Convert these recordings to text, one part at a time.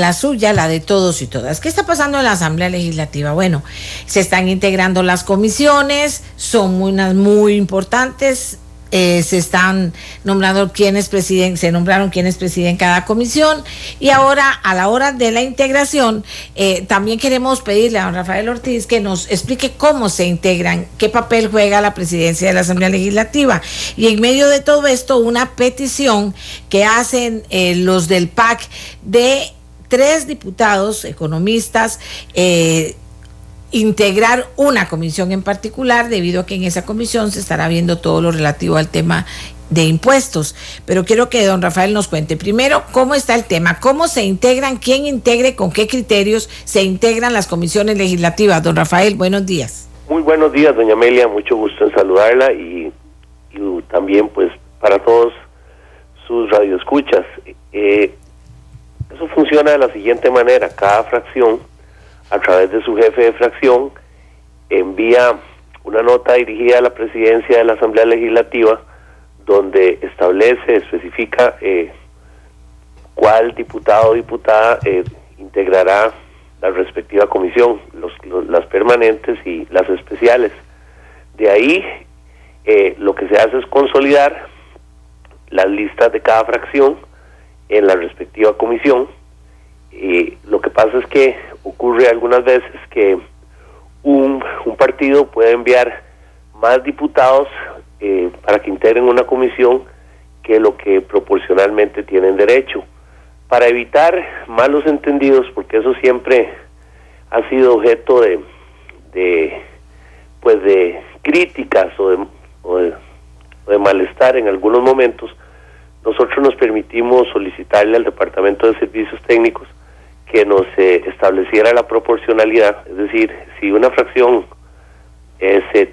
la suya, la de todos y todas. ¿Qué está pasando en la Asamblea Legislativa? Bueno, se están integrando las comisiones, son unas muy importantes. Se están nombrando quienes presiden, se nombraron quienes presiden cada comisión, y ahora a la hora de la integración también queremos pedirle a don Rafael Ortiz que nos explique cómo se integran, qué papel juega la presidencia de la Asamblea Legislativa, y en medio de todo esto una petición que hacen los del PAC de 3 diputados economistas, integrar una comisión en particular, debido a que en esa comisión se estará viendo todo lo relativo al tema de impuestos. Pero quiero que don Rafael nos cuente primero cómo está el tema, cómo se integran, quién integre, con qué criterios se integran las comisiones legislativas. Don Rafael, buenos días. Muy buenos días, doña Amelia, mucho gusto en saludarla y también pues para todos sus radioescuchas. Eso funciona de la siguiente manera: cada fracción, a través de su jefe de fracción, envía una nota dirigida a la presidencia de la Asamblea Legislativa, donde especifica cuál diputado o diputada integrará la respectiva comisión, las permanentes y las especiales. De ahí, lo que se hace es consolidar las listas de cada fracción en la respectiva comisión. Lo que pasa es que ocurre algunas veces que un partido puede enviar más diputados para que integren una comisión que lo que proporcionalmente tienen derecho. Para evitar malos entendidos, porque eso siempre ha sido objeto de críticas o de malestar en algunos momentos, nosotros nos permitimos solicitarle al Departamento de Servicios Técnicos que nos estableciera la proporcionalidad, es decir, si una fracción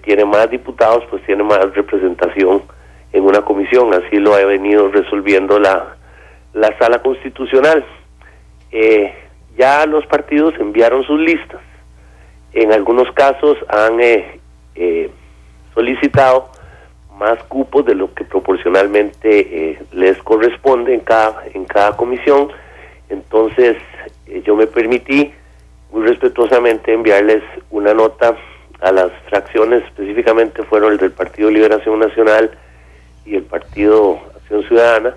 tiene más diputados, pues tiene más representación en una comisión. Así lo ha venido resolviendo la Sala Constitucional. Ya los partidos enviaron sus listas. En algunos casos han solicitado más cupos de lo que proporcionalmente les corresponde en cada comisión. Entonces, yo me permití muy respetuosamente enviarles una nota a las fracciones, específicamente fueron el del Partido Liberación Nacional y el Partido Acción Ciudadana,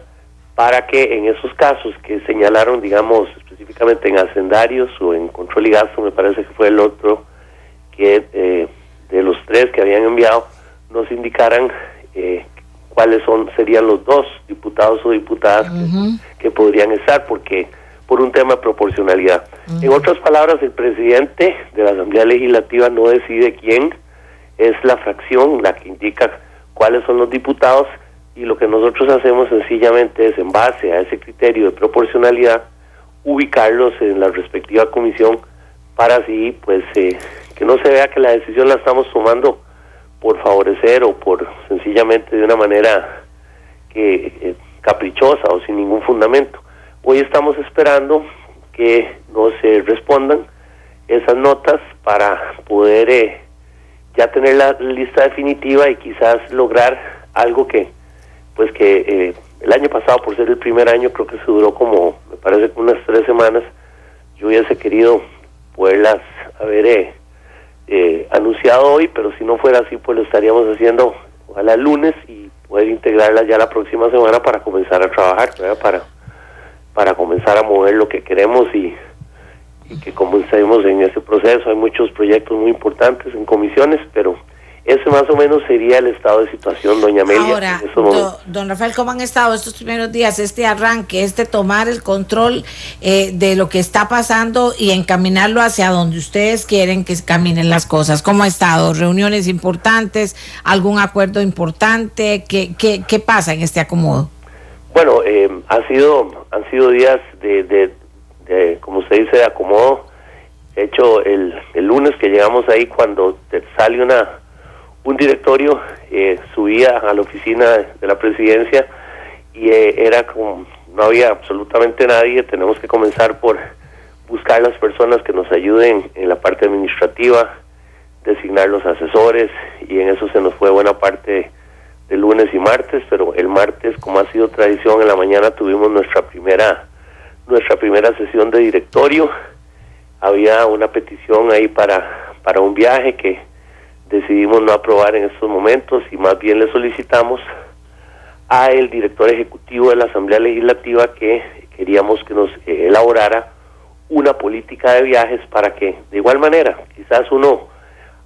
para que en esos casos que señalaron, digamos, específicamente en hacendarios o en control y gasto, me parece que fue el otro, que de los 3 que habían enviado, nos indicaran cuáles serían los 2 diputados o diputadas que podrían estar, porque por un tema de proporcionalidad. En otras palabras, el presidente de la Asamblea Legislativa no decide quién, es la fracción la que indica cuáles son los diputados, y lo que nosotros hacemos sencillamente es, en base a ese criterio de proporcionalidad, ubicarlos en la respectiva comisión, para así pues que no se vea que la decisión la estamos tomando por favorecer o por sencillamente de una manera caprichosa o sin ningún fundamento. Hoy estamos esperando que nos respondan esas notas para poder ya tener la lista definitiva y quizás lograr algo que el año pasado, por ser el primer año, creo que se duró como, me parece, unas 3 semanas. Yo hubiese querido poderlas haber anunciado hoy, pero si no fuera así, pues lo estaríamos haciendo ojalá el lunes y poder integrarlas ya la próxima semana para comenzar a trabajar, ¿verdad? Para comenzar a mover lo que queremos y que comencemos en ese proceso. Hay muchos proyectos muy importantes en comisiones, pero ese más o menos sería el estado de situación, doña Amelia. Ahora, don Rafael, ¿cómo han estado estos primeros días, este arranque, tomar el control de lo que está pasando y encaminarlo hacia donde ustedes quieren que caminen las cosas? ¿Cómo ha estado? ¿Reuniones importantes? ¿Algún acuerdo importante? ¿Qué pasa en este acomodo? Bueno, han sido días de como se dice, de acomodo. De hecho, el lunes que llegamos ahí, cuando sale un directorio, subía a la oficina de la presidencia y era como no había absolutamente nadie. Tenemos que comenzar por buscar las personas que nos ayuden en la parte administrativa, designar los asesores, y en eso se nos fue buena parte de lunes y martes. Pero el martes, como ha sido tradición, en la mañana tuvimos nuestra primera nuestra primera sesión de directorio. Había una petición ahí para un viaje que decidimos no aprobar en estos momentos y más bien le solicitamos a el director ejecutivo de la Asamblea Legislativa que queríamos que nos elaborara una política de viajes para que, de igual manera, quizás uno,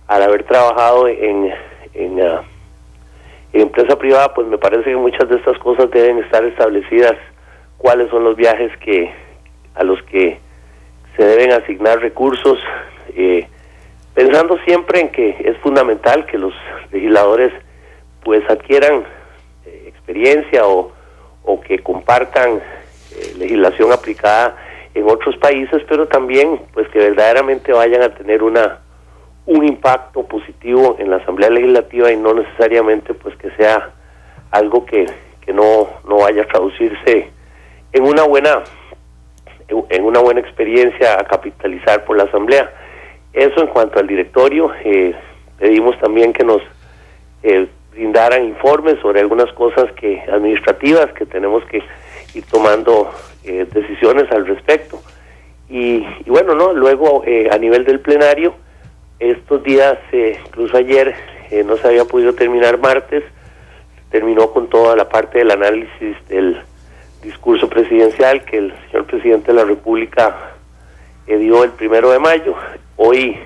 al haber trabajado en empresa privada, pues me parece que muchas de estas cosas deben estar establecidas, cuáles son los viajes a los que se deben asignar recursos, pensando siempre en que es fundamental que los legisladores pues adquieran experiencia o que compartan legislación aplicada en otros países, pero también pues que verdaderamente vayan a tener un impacto positivo en la Asamblea Legislativa y no necesariamente pues que sea algo que no vaya a traducirse en una buena experiencia a capitalizar por la Asamblea. Eso en cuanto al directorio. Pedimos también que nos brindaran informes sobre algunas cosas administrativas que tenemos que ir tomando decisiones al respecto. Y bueno, no, luego a nivel del plenario, estos días, incluso ayer, no se había podido terminar martes, terminó con toda la parte del análisis del discurso presidencial que el señor presidente de la República dio el 1 de mayo. Hoy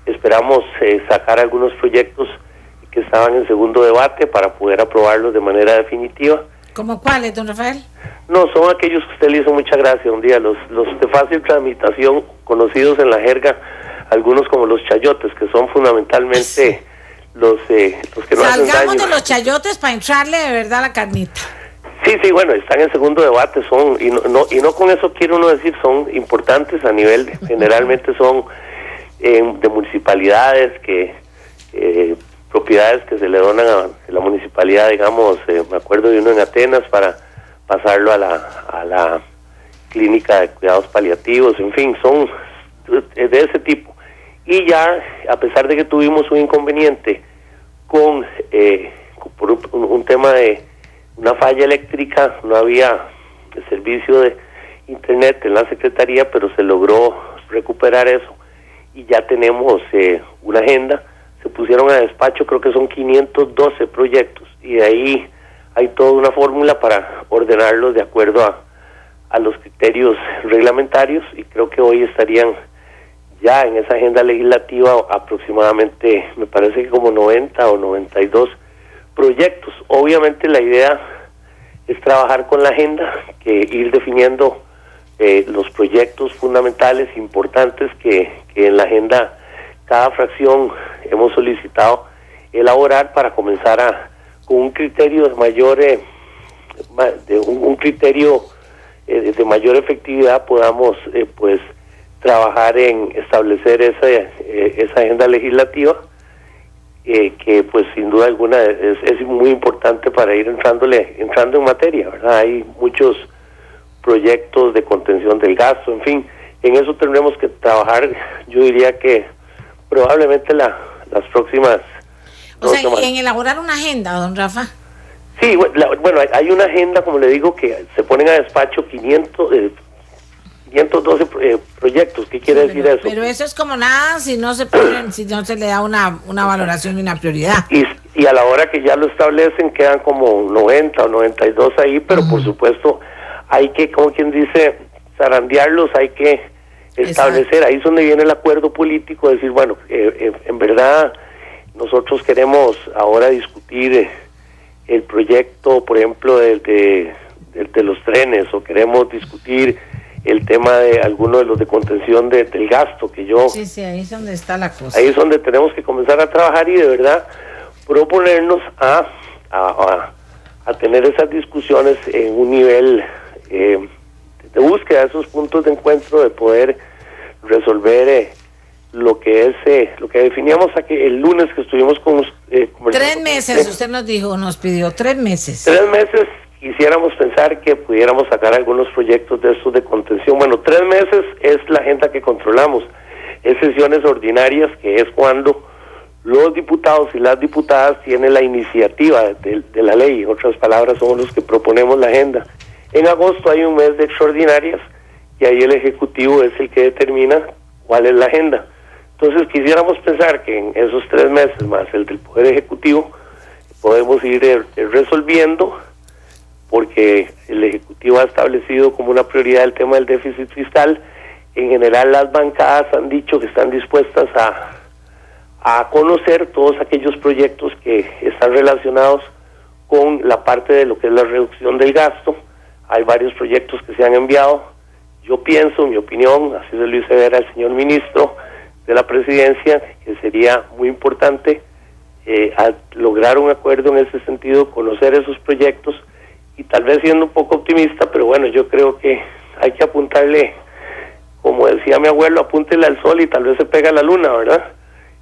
esperamos sacar algunos proyectos que estaban en segundo debate para poder aprobarlos de manera definitiva. ¿Cómo cuáles, don Rafael? No, son aquellos que usted le hizo mucha gracia un día, los de fácil tramitación, conocidos en la jerga, algunos como los chayotes, que son fundamentalmente los que no hacen daño. Salgamos de los chayotes para entrarle de verdad a la carnita. Sí, bueno, están en segundo debate, y no con eso quiere uno decir, son importantes a nivel, generalmente son de municipalidades, propiedades que se le donan a la municipalidad, digamos, me acuerdo de uno en Atenas para pasarlo a la clínica de cuidados paliativos, en fin, son de ese tipo. Y ya, a pesar de que tuvimos un inconveniente por un tema de una falla eléctrica, no había servicio de internet en la Secretaría, pero se logró recuperar eso y ya tenemos una agenda. Se pusieron a despacho, creo que son 512 proyectos y de ahí hay toda una fórmula para ordenarlos de acuerdo a los criterios reglamentarios y creo que hoy estarían ya en esa agenda legislativa aproximadamente, me parece que como 90 o 92 proyectos. Obviamente la idea es trabajar con la agenda, que ir definiendo los proyectos fundamentales importantes que en la agenda cada fracción hemos solicitado elaborar para comenzar con un criterio de mayor de mayor efectividad podamos pues trabajar en establecer esa agenda legislativa que pues sin duda alguna es muy importante para ir entrando en materia, ¿verdad? Hay muchos proyectos de contención del gasto, en fin, en eso tendremos que trabajar, yo diría que probablemente las próximas... O sea, en elaborar una agenda, don Rafa. Sí, bueno, hay una agenda, como le digo, que se ponen a despacho 512 proyectos. ¿Qué quiere decir eso? Pero eso es como nada si no se le da una valoración y una prioridad. Y a la hora que ya lo establecen quedan como 90 o 92 ahí, pero por supuesto hay que, como quien dice, zarandearlos, hay que establecer. Exacto. Ahí es donde viene el acuerdo político, decir, bueno, en verdad nosotros queremos ahora discutir el proyecto, por ejemplo, de los trenes, o queremos discutir el tema de alguno de los de contención del gasto, que yo... Sí, ahí es donde está la cosa. Ahí es donde tenemos que comenzar a trabajar y de verdad proponernos a tener esas discusiones en un nivel de búsqueda de esos puntos de encuentro, de poder resolver lo que definíamos aquí el lunes que estuvimos con 3 meses, usted nos pidió 3 meses. 3 meses. Quisiéramos pensar que pudiéramos sacar algunos proyectos de estos de contención. Bueno, 3 meses es la agenda que controlamos. Es sesiones ordinarias, que es cuando los diputados y las diputadas tienen la iniciativa de la ley. En otras palabras, somos los que proponemos la agenda. En agosto hay un mes de extraordinarias, y ahí el Ejecutivo es el que determina cuál es la agenda. Entonces quisiéramos pensar que en esos 3 meses más el del Poder Ejecutivo podemos ir resolviendo, porque el Ejecutivo ha establecido como una prioridad el tema del déficit fiscal. En general las bancadas han dicho que están dispuestas a conocer todos aquellos proyectos que están relacionados con la parte de lo que es la reducción del gasto. Hay varios proyectos que se han enviado. Yo pienso, en mi opinión, así se lo hice ver al señor ministro de la Presidencia, que sería muy importante lograr un acuerdo en ese sentido, conocer esos proyectos, y tal vez siendo un poco optimista, pero bueno, yo creo que hay que apuntarle, como decía mi abuelo, apúntele al sol y tal vez se pega la luna, ¿verdad?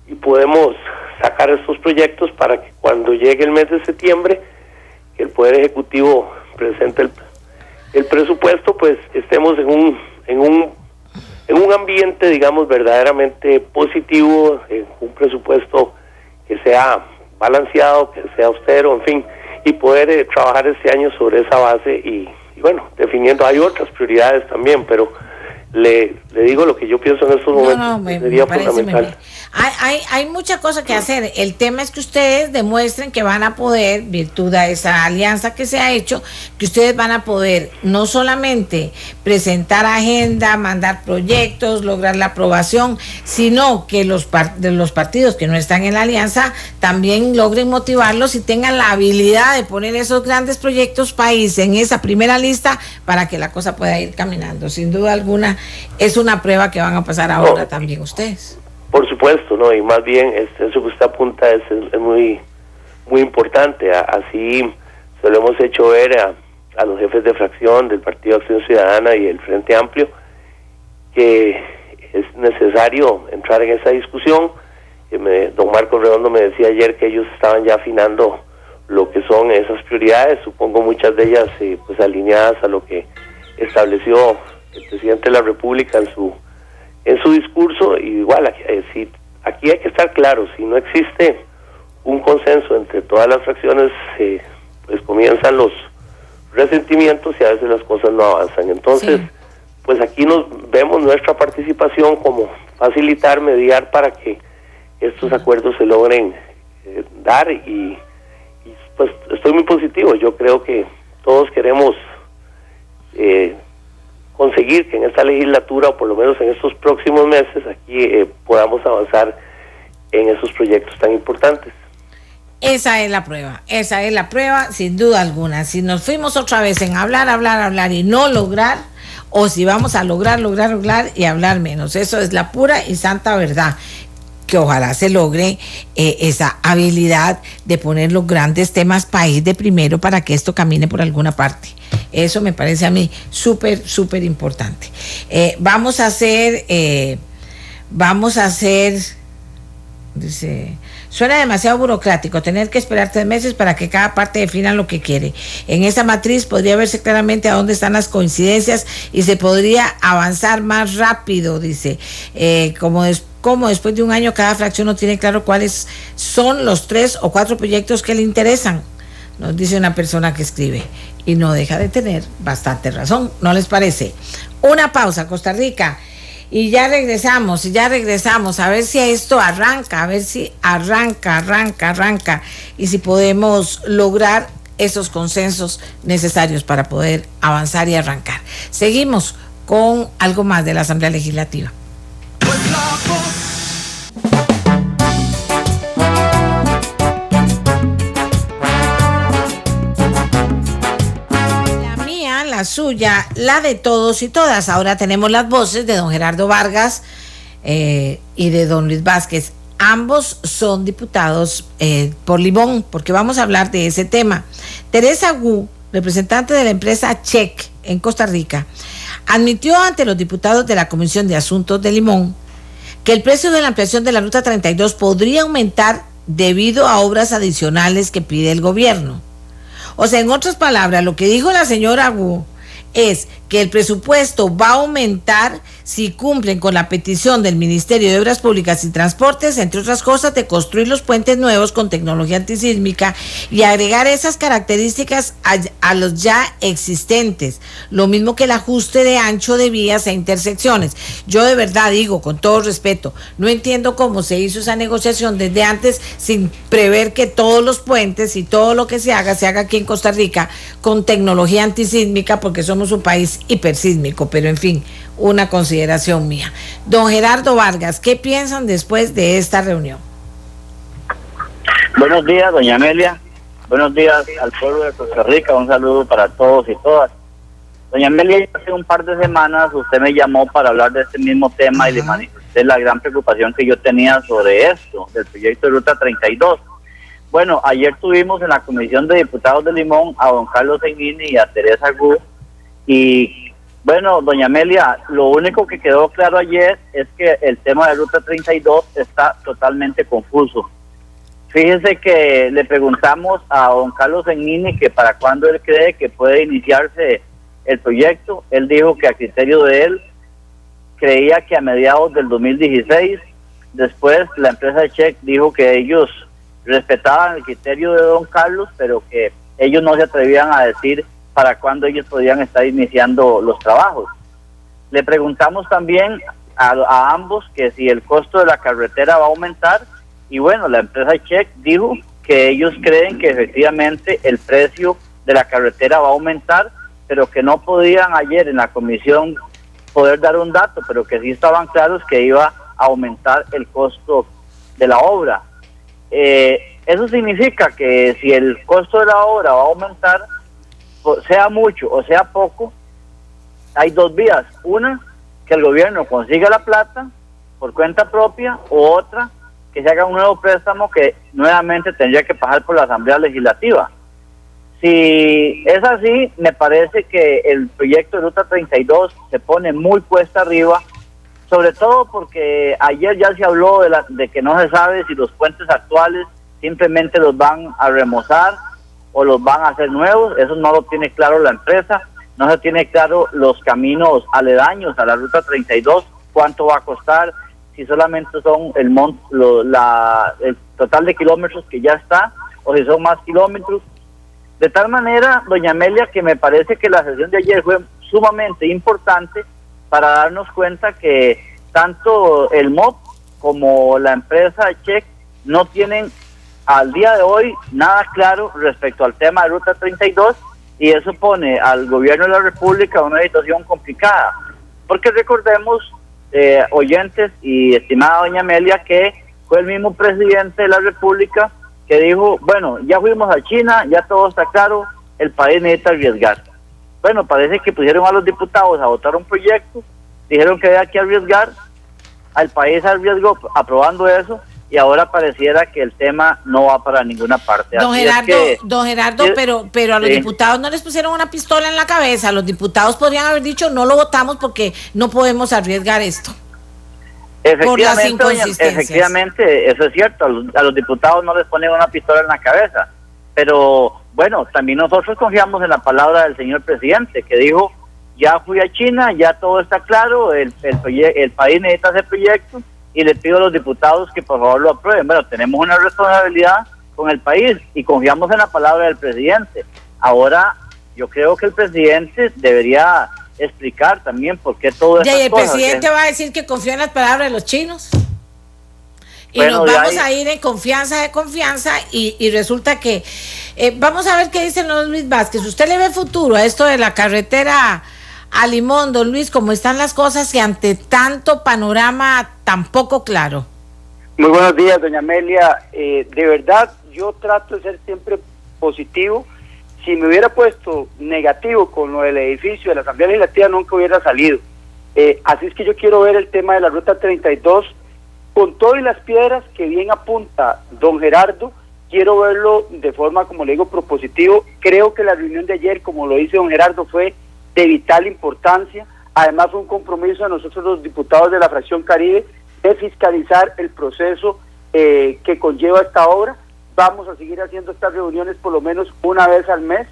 Y podemos sacar estos proyectos para que cuando llegue el mes de septiembre, que el Poder Ejecutivo presente el presupuesto, pues estemos en un ambiente, digamos, verdaderamente positivo, un presupuesto que sea balanceado, que sea austero, en fin, y poder trabajar este año sobre esa base y bueno, definiendo. Hay otras prioridades también, pero le digo lo que yo pienso en estos momentos, sería fundamental. Hay mucha cosa que hacer. El tema es que ustedes demuestren que van a poder, virtud a esa alianza que se ha hecho, que ustedes van a poder no solamente presentar agenda, mandar proyectos, lograr la aprobación, sino que los partidos que no están en la alianza también logren motivarlos y tengan la habilidad de poner esos grandes proyectos país en esa primera lista para que la cosa pueda ir caminando. Sin duda alguna, es una prueba que van a pasar ahora también ustedes. Por supuesto, ¿no? Y más bien eso que usted apunta es muy muy importante. Así se lo hemos hecho ver a los jefes de fracción del Partido Acción Ciudadana y el Frente Amplio, que es necesario entrar en esa discusión. Don Marcos Redondo me decía ayer que ellos estaban ya afinando lo que son esas prioridades, supongo muchas de ellas pues alineadas a lo que estableció el presidente de la República en su discurso. Y igual aquí hay que estar claros, si no existe un consenso entre todas las fracciones, pues comienzan los resentimientos y a veces las cosas no avanzan. Entonces, pues aquí nos vemos nuestra participación como facilitar, mediar para que estos acuerdos se logren dar y pues estoy muy positivo. Yo creo que todos queremos conseguir que en esta legislatura, o por lo menos en estos próximos meses, aquí podamos avanzar en esos proyectos tan importantes. Esa es la prueba, sin duda alguna. Si nos fuimos otra vez en hablar y no lograr, o si vamos a lograr y hablar menos, eso es la pura y santa verdad. Que ojalá se logre esa habilidad de poner los grandes temas país de primero para que esto camine por alguna parte. Eso me parece a mí súper importante. Vamos a hacer, dice, suena demasiado burocrático tener que esperar 3 meses para que cada parte defina lo que quiere. En esa matriz podría verse claramente a dónde están las coincidencias y se podría avanzar más rápido, dice. Como después de un año cada fracción no tiene claro cuáles son los 3 o 4 proyectos que le interesan, nos dice una persona que escribe, y no deja de tener bastante razón, ¿no les parece? Una pausa, Costa Rica, y ya regresamos a ver si esto arranca, y si podemos lograr esos consensos necesarios para poder avanzar y arrancar. Seguimos con algo más de la Asamblea Legislativa. La suya, la de todos y todas. Ahora tenemos las voces de don Gerardo Vargas y de don Luis Vázquez. Ambos son diputados por Limón, porque vamos a hablar de ese tema. Teresa Wu, representante de la empresa Check en Costa Rica, admitió ante los diputados de la Comisión de Asuntos de Limón que el precio de la ampliación de la Ruta 32 podría aumentar debido a obras adicionales que pide el gobierno. O sea, en otras palabras, lo que dijo la señora Wu es que el presupuesto va a aumentar si cumplen con la petición del Ministerio de Obras Públicas y Transportes, entre otras cosas, de construir los puentes nuevos con tecnología antisísmica y agregar esas características a los ya existentes, lo mismo que el ajuste de ancho de vías e intersecciones. Yo de verdad digo, con todo respeto, no entiendo cómo se hizo esa negociación desde antes sin prever que todos los puentes y todo lo que se haga aquí en Costa Rica con tecnología antisísmica, porque somos un país hipersísmico, pero en fin, una consideración mía. Don Gerardo Vargas, ¿qué piensan después de esta reunión? Buenos días, doña Amelia. Buenos días al pueblo de Costa Rica. Un saludo para todos y todas. Doña Amelia, hace un par de semanas usted me llamó para hablar de este mismo tema. Ajá. Y le manifesté la gran preocupación que yo tenía sobre esto, del proyecto de Ruta 32. Bueno, ayer tuvimos en la Comisión de Diputados de Limón a don Carlos Enguini y a Teresa Gu. Y bueno, doña Amelia, lo único que quedó claro ayer es que el tema de Ruta 32 está totalmente confuso. Fíjese que le preguntamos a don Carlos Enguini que para cuándo él cree que puede iniciarse el proyecto. Él dijo que a criterio de él creía que a mediados del 2016. Después la empresa Check dijo que ellos respetaban el criterio de don Carlos, pero que ellos no se atrevían a decir para cuándo ellos podían estar iniciando los trabajos. Le preguntamos también a ambos que si el costo de la carretera va a aumentar, y bueno, la empresa Check dijo que ellos creen que efectivamente el precio de la carretera va a aumentar, pero que no podían ayer en la comisión poder dar un dato, pero que sí estaban claros que iba a aumentar el costo de la obra. Eso significa que si el costo de la obra va a aumentar, sea mucho o sea poco, hay dos vías: una, que el gobierno consiga la plata por cuenta propia, o otra, que se haga un nuevo préstamo que nuevamente tendría que pasar por la Asamblea Legislativa. Si es así, me parece que el proyecto de Ruta 32 se pone muy cuesta arriba, sobre todo porque ayer ya se habló de que no se sabe si los puentes actuales simplemente los van a remozar o los van a hacer nuevos. Eso no lo tiene claro la empresa, no se tiene claro los caminos aledaños a la Ruta 32, cuánto va a costar, si solamente son el total de kilómetros que ya está, o si son más kilómetros. De tal manera, doña Amelia, que me parece que la sesión de ayer fue sumamente importante para darnos cuenta que tanto el MOP como la empresa Check no tienen al día de hoy nada claro respecto al tema de Ruta 32, y eso pone al gobierno de la República en una situación complicada, porque recordemos, oyentes y estimada doña Amelia, que fue el mismo presidente de la República que dijo, bueno, ya fuimos a China, ya todo está claro, el país necesita arriesgar. Bueno, parece que pusieron a los diputados a votar un proyecto, dijeron que había que arriesgar, al país arriesgó aprobando eso, y ahora pareciera que el tema no va para ninguna parte. Don Gerardo, pero a los diputados no les pusieron una pistola en la cabeza. Los diputados podrían haber dicho, no lo votamos porque no podemos arriesgar esto. Por las inconsistencias. Efectivamente, eso es cierto, a los diputados no les ponen una pistola en la cabeza, pero bueno, también nosotros confiamos en la palabra del señor presidente, que dijo, ya fui a China, ya todo está claro, el país necesita ese proyecto, y le pido a los diputados que por favor lo aprueben. Bueno, tenemos una responsabilidad con el país y confiamos en la palabra del presidente. Ahora, yo creo que el presidente debería explicar también por qué todo esto. Y el presidente va a decir que confía en las palabras de los chinos. Y bueno, nos vamos a ir en confianza y resulta que vamos a ver qué dice don Luis Vázquez. ¿Usted le ve futuro a esto de la carretera a Limón, don Luis, cómo están las cosas y ante tanto panorama tan poco claro? Muy buenos días, doña Amelia. De verdad, yo trato de ser siempre positivo. Si me hubiera puesto negativo con lo del edificio de la Asamblea Legislativa, nunca hubiera salido. Así es que yo quiero ver el tema de la Ruta 32 con todas las piedras que bien apunta don Gerardo. Quiero verlo de forma, como le digo, propositivo. Creo que la reunión de ayer, como lo dice don Gerardo, fue de vital importancia. Además, fue un compromiso de nosotros los diputados de la fracción Caribe de fiscalizar el proceso que conlleva esta obra. Vamos a seguir haciendo estas reuniones por lo menos una vez al mes,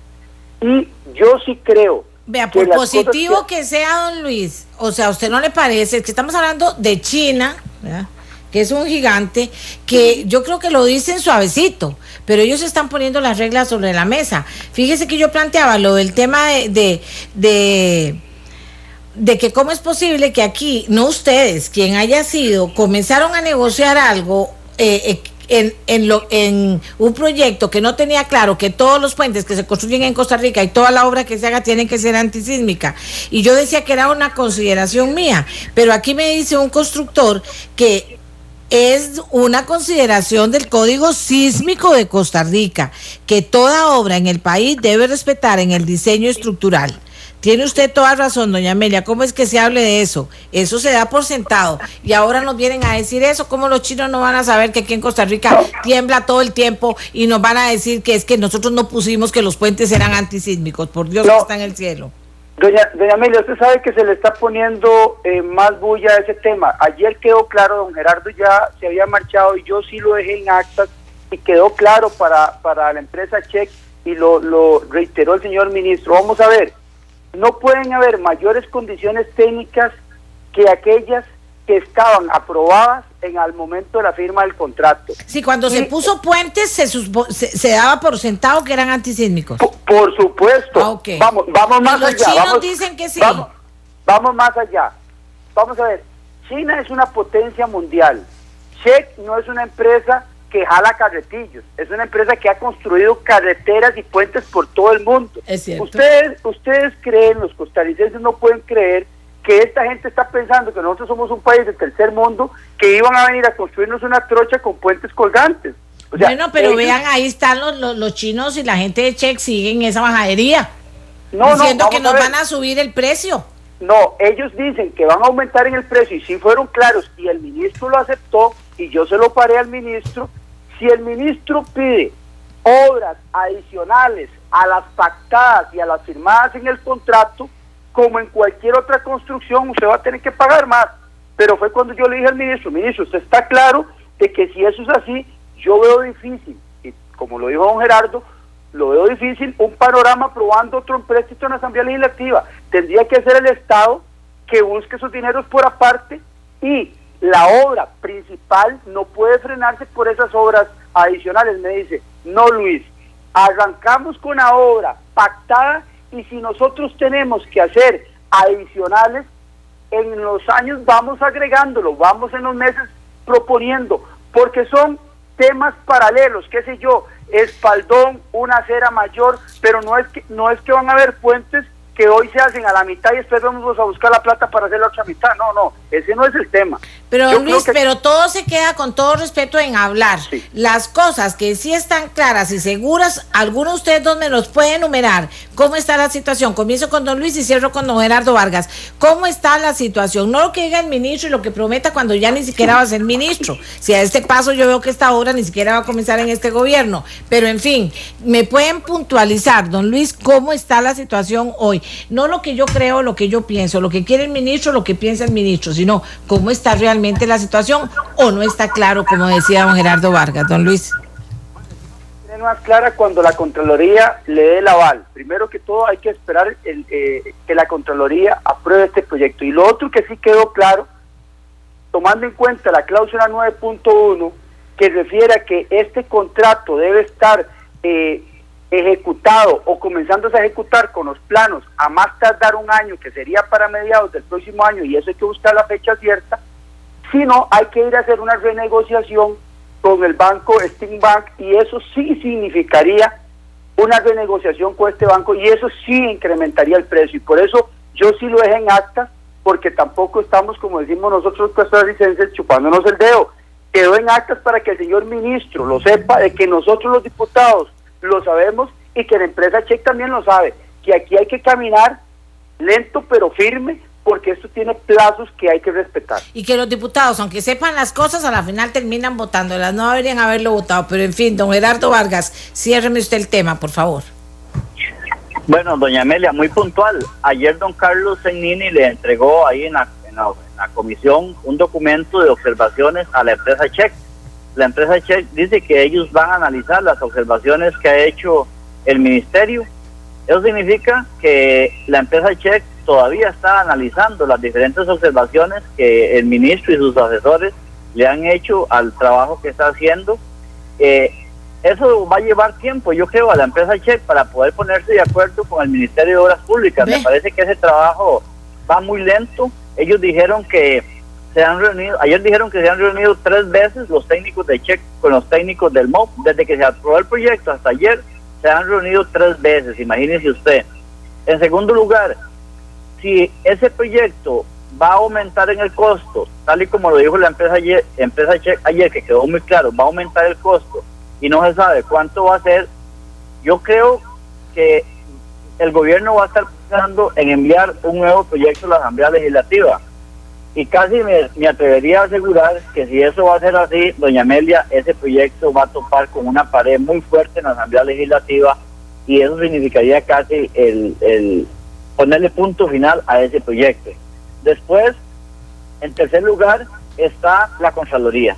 y yo sí creo Vea, por positivo que sea, don Luis, o sea, ¿a usted no le parece que estamos hablando de China, ¿verdad?, que es un gigante, que yo creo que lo dicen suavecito, pero ellos están poniendo las reglas sobre la mesa? Fíjese que yo planteaba lo del tema de que cómo es posible que aquí, no ustedes, quien haya sido, comenzaron a negociar algo en un proyecto que no tenía claro que todos los puentes que se construyen en Costa Rica y toda la obra que se haga tienen que ser antisísmica, y yo decía que era una consideración mía, pero aquí me dice un constructor que es una consideración del Código Sísmico de Costa Rica, que toda obra en el país debe respetar en el diseño estructural. Tiene usted toda razón, doña Amelia. ¿Cómo es que se hable de eso? Eso se da por sentado. Y ahora nos vienen a decir eso. ¿Cómo los chinos no van a saber que aquí en Costa Rica tiembla todo el tiempo y nos van a decir que es que nosotros no pusimos que los puentes eran antisísmicos? Por Dios, que está en el cielo. Doña Amelia, usted sabe que se le está poniendo más bulla a ese tema. Ayer quedó claro, don Gerardo ya se había marchado y yo sí lo dejé en actas y quedó claro para la empresa Check y lo reiteró el señor ministro. Vamos a ver. No pueden haber mayores condiciones técnicas que aquellas que estaban aprobadas al momento de la firma del contrato. Sí, cuando se puso puentes se daba por sentado que eran antisísmicos. Por supuesto. Okay. Vamos más allá. Los chinos dicen que sí. Vamos más allá. Vamos a ver. China es una potencia mundial. Check no es una empresa que jala carretillos, es una empresa que ha construido carreteras y puentes por todo el mundo. Es cierto. Ustedes creen, los costarricenses no pueden creer que esta gente está pensando que nosotros somos un país del tercer mundo, que iban a venir a construirnos una trocha con puentes colgantes. O sea, bueno, pero vean, ahí están los chinos y la gente de Check siguen esa majadería, diciendo que nos van a subir el precio. No, ellos dicen que van a aumentar en el precio y sí fueron claros y el ministro lo aceptó y yo se lo paré al ministro. Si el ministro pide obras adicionales a las pactadas y a las firmadas en el contrato, como en cualquier otra construcción, usted va a tener que pagar más. Pero fue cuando yo le dije al ministro, usted está claro de que si eso es así, yo veo difícil, y como lo dijo don Gerardo, lo veo difícil un panorama aprobando otro empréstito en la Asamblea Legislativa. Tendría que ser el Estado que busque esos dineros por aparte y la obra principal no puede frenarse por esas obras adicionales. Me dice, no Luis, arrancamos con la obra pactada y si nosotros tenemos que hacer adicionales, en los años vamos agregándolo, vamos en los meses proponiendo, porque son temas paralelos, qué sé yo, espaldón, una acera mayor, pero no es que van a haber puentes que hoy se hacen a la mitad y después vamos a buscar la plata para hacer la otra mitad. No, ese no es el tema. Pero don Luis, pero todo se queda con todo respeto en hablar. Sí. Las cosas que sí están claras y seguras, algunos de ustedes dos me los pueden enumerar. ¿Cómo está la situación? Comienzo con don Luis y cierro con don Gerardo Vargas. ¿Cómo está la situación? No lo que diga el ministro y lo que prometa cuando ya ni siquiera va a ser ministro. Si a este paso yo veo que esta obra ni siquiera va a comenzar en este gobierno. Pero en fin, ¿me pueden puntualizar, don Luis, cómo está la situación hoy? No lo que yo creo, lo que yo pienso, lo que quiere el ministro, lo que piensa el ministro, sino cómo está realmente la situación, o no está claro, como decía don Gerardo Vargas. Don Luis. Es más clara cuando la Contraloría le dé el aval. Primero que todo hay que esperar que la Contraloría apruebe este proyecto. Y lo otro que sí quedó claro, tomando en cuenta la cláusula 9.1, que refiere a que este contrato debe estar ejecutado o comenzándose a ejecutar con los planos a más tardar un año, que sería para mediados del próximo año, y eso hay que buscar la fecha cierta. Si no, hay que ir a hacer una renegociación con el banco Stimbank, y eso sí significaría una renegociación con este banco, y eso sí incrementaría el precio, y por eso yo sí lo dejé en acta, porque tampoco estamos, como decimos nosotros costarricenses, chupándonos el dedo. Quedó en actas para que el señor ministro lo sepa, de que nosotros los diputados lo sabemos y que la empresa Check también lo sabe, que aquí hay que caminar lento pero firme, porque esto tiene plazos que hay que respetar. Y que los diputados, aunque sepan las cosas, a la final terminan votándolas, no deberían haberlo votado, pero en fin, don Gerardo Vargas, ciérreme usted el tema, por favor. Bueno, doña Amelia, muy puntual. Ayer don Carlos Segnini le entregó ahí en la comisión un documento de observaciones a la empresa Check. La empresa Check dice que ellos van a analizar las observaciones que ha hecho el ministerio Eso significa que la empresa Check todavía está analizando las diferentes observaciones que el ministro y sus asesores le han hecho al trabajo que está haciendo. Eso va a llevar tiempo, yo creo, a la empresa Check para poder ponerse de acuerdo con el Ministerio de Obras Públicas. Me parece que ese trabajo va muy lento. Ellos dijeron que ayer dijeron que se han reunido 3 veces los técnicos de Check con los técnicos del MOP. Desde que se aprobó el proyecto hasta ayer se han reunido 3 veces, imagínese usted. En segundo lugar, si ese proyecto va a aumentar en el costo, tal y como lo dijo la empresa Check ayer, que quedó muy claro, va a aumentar el costo y no se sabe cuánto va a ser, yo creo que el gobierno va a estar pensando en enviar un nuevo proyecto a la Asamblea Legislativa. Y casi me atrevería a asegurar que si eso va a ser así, doña Amelia, ese proyecto va a topar con una pared muy fuerte en la Asamblea Legislativa y eso significaría casi el ponerle punto final a ese proyecto. Después, en tercer lugar, está la Contraloría.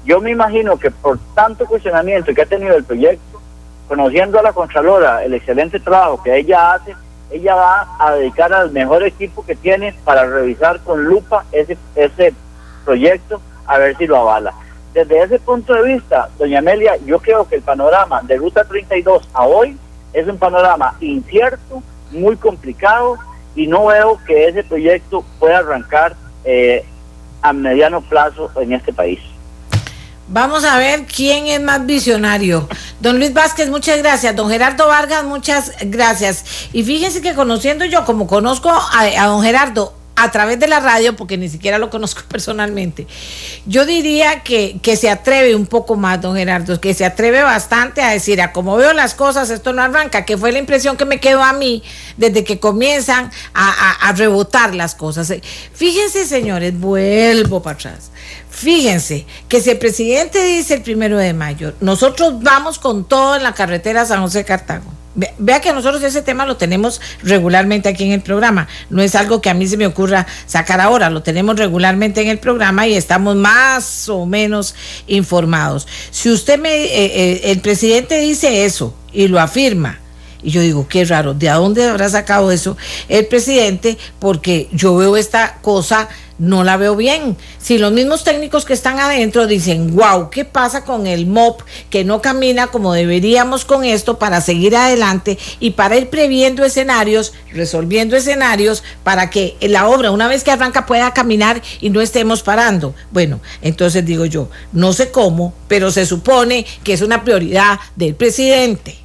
Yo me imagino que por tanto cuestionamiento que ha tenido el proyecto, conociendo a la Contralora, el excelente trabajo que ella hace, ella va a dedicar al mejor equipo que tiene para revisar con lupa ese proyecto, a ver si lo avala. Desde ese punto de vista, doña Amelia, yo creo que el panorama de Ruta 32 a hoy es un panorama incierto, muy complicado, y no veo que ese proyecto pueda arrancar a mediano plazo en este país. Vamos a ver quién es más visionario. Don Luis Vázquez, muchas gracias. Don Gerardo Vargas, muchas gracias. Y fíjense que conociendo yo, como conozco a don Gerardo a través de la radio, porque ni siquiera lo conozco personalmente, yo diría que se atreve un poco más, don Gerardo, que se atreve bastante a decir, como veo las cosas, esto no arranca, que fue la impresión que me quedó a mí desde que comienzan a rebotar las cosas. Fíjense, señores, vuelvo para atrás. Fíjense que si el presidente dice el 1 de mayo, nosotros vamos con todo en la carretera San José-Cartago. Vea que nosotros ese tema lo tenemos regularmente aquí en el programa, no es algo que a mí se me ocurra sacar ahora, lo tenemos regularmente en el programa y estamos más o menos informados. Si usted el presidente dice eso y lo afirma, y yo digo, qué raro, ¿de dónde habrá sacado eso el presidente? Porque yo veo esta cosa, no la veo bien. Si los mismos técnicos que están adentro dicen, wow, ¿qué pasa con el MOP que no camina como deberíamos con esto para seguir adelante y para ir previendo escenarios, resolviendo escenarios para que la obra, una vez que arranca, pueda caminar y no estemos parando? Bueno, entonces digo yo, no sé cómo, pero se supone que es una prioridad del presidente,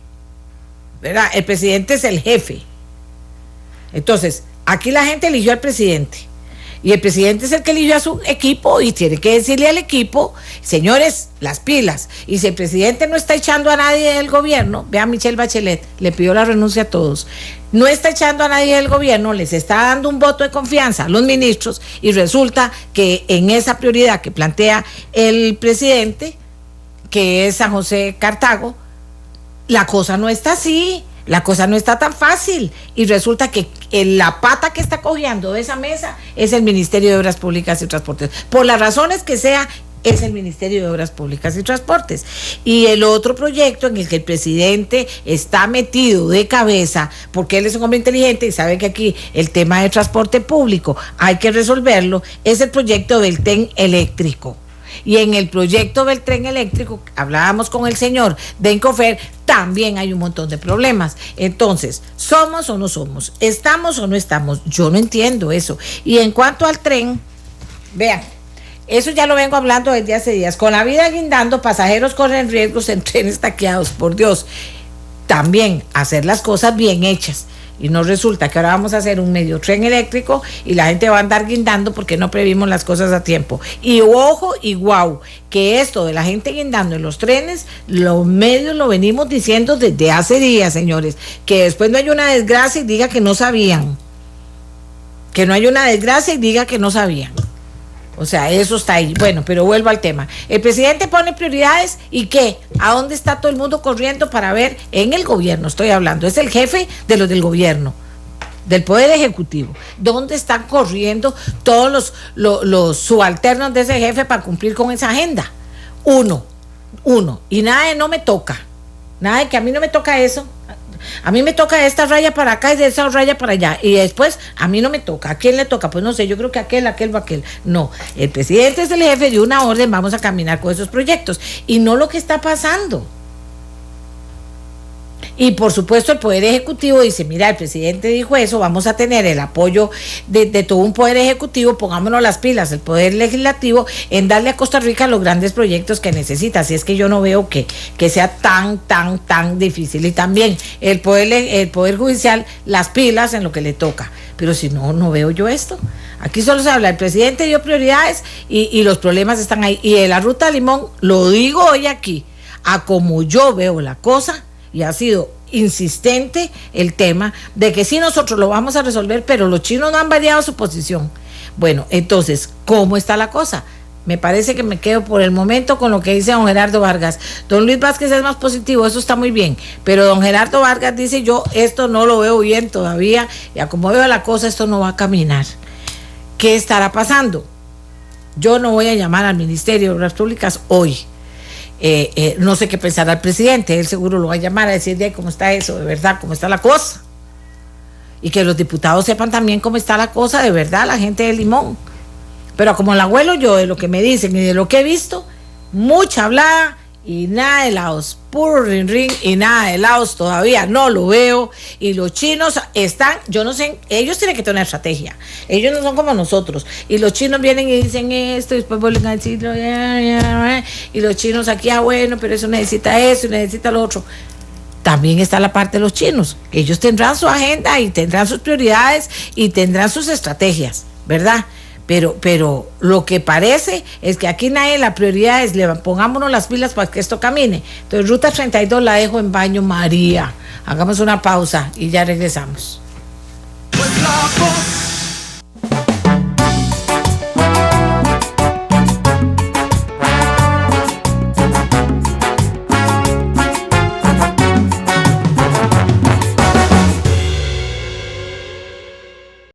¿verdad? El presidente es el jefe. Entonces, aquí la gente eligió al presidente y el presidente es el que eligió a su equipo y tiene que decirle al equipo, señores, las pilas. Y si el presidente no está echando a nadie del gobierno, vea, Michelle Bachelet le pidió la renuncia a todos, no está echando a nadie del gobierno, les está dando un voto de confianza a los ministros y resulta que en esa prioridad que plantea el presidente, que es San José-Cartago, la cosa no está así, la cosa no está tan fácil y resulta que la pata que está cogiendo de esa mesa es el Ministerio de Obras Públicas y Transportes. Por las razones que sea, es el Ministerio de Obras Públicas y Transportes. Y el otro proyecto en el que el presidente está metido de cabeza, porque él es un hombre inteligente y sabe que aquí el tema de transporte público hay que resolverlo, es el proyecto del tren eléctrico. Y en el proyecto del tren eléctrico, hablábamos con el señor de Incofer, también hay un montón de problemas. Entonces, ¿somos o no somos? ¿Estamos o no estamos? Yo no entiendo eso. Y en cuanto al tren, vean, eso ya lo vengo hablando desde hace días. Con la vida guindando, pasajeros corren riesgos en trenes taqueados, por Dios. También hacer las cosas bien hechas. Y no resulta que ahora vamos a hacer un medio tren eléctrico y la gente va a andar guindando porque no previmos las cosas a tiempo. Y ojo y guau, que esto de la gente guindando en los trenes, los medios lo venimos diciendo desde hace días, señores, que después no hay una desgracia y diga que no sabían. Que no hay una desgracia y diga que no sabían. O sea, eso está ahí. Bueno, pero vuelvo al tema. El presidente pone prioridades y ¿qué? ¿A dónde está todo el mundo corriendo para ver? En el gobierno estoy hablando. Es el jefe de los del gobierno, del Poder Ejecutivo. ¿Dónde están corriendo todos los subalternos de ese jefe para cumplir con esa agenda? Uno. Y nada de no me toca. Nada de que a mí no me toca eso. A mí me toca esta raya para acá y de esa raya para allá. Y después, a mí no me toca. ¿A quién le toca? Pues no sé, yo creo que aquel o aquel. No, el presidente es el jefe de una orden, vamos a caminar con esos proyectos. Y no lo que está pasando. Y por supuesto el Poder Ejecutivo dice, mira, el presidente dijo eso, vamos a tener el apoyo de todo un Poder Ejecutivo, pongámonos las pilas, el Poder Legislativo, en darle a Costa Rica los grandes proyectos que necesita. Así es que yo no veo que sea tan difícil. Y también el Poder Judicial, las pilas en lo que le toca. Pero si no, no veo yo esto. Aquí solo se habla, el presidente dio prioridades y los problemas están ahí. Y de la Ruta Limón, lo digo hoy aquí, a como yo veo la cosa, y ha sido insistente el tema de que sí nosotros lo vamos a resolver, pero los chinos no han variado su posición. Bueno, entonces, ¿cómo está la cosa? Me parece que me quedo por el momento con lo que dice don Gerardo Vargas. Don Luis Vázquez es más positivo, eso está muy bien, pero don Gerardo Vargas dice, yo esto no lo veo bien todavía, y a como veo la cosa, esto no va a caminar. ¿Qué estará pasando? Yo no voy a llamar al Ministerio de Obras Públicas hoy. No sé qué pensará el presidente, él seguro lo va a llamar a decir de cómo está eso, de verdad, cómo está la cosa, y que los diputados sepan también cómo está la cosa, de verdad, la gente de Limón. Pero como el abuelo yo, de lo que me dicen y de lo que he visto, mucha hablada y nada de helados, puro ring y nada de helados, todavía no lo veo. Y los chinos están, yo no sé, ellos tienen que tener una estrategia, ellos no son como nosotros. Y los chinos vienen y dicen esto y después vuelven a decirlo, y los chinos aquí, bueno, pero eso necesita eso y necesita lo otro. También está la parte de los chinos, que ellos tendrán su agenda y tendrán sus prioridades y tendrán sus estrategias, ¿verdad? Pero lo que parece es que aquí nadie, la prioridad es pongámonos las pilas para que esto camine. Entonces Ruta 32 la dejo en baño María. Hagamos una pausa y ya regresamos. Pues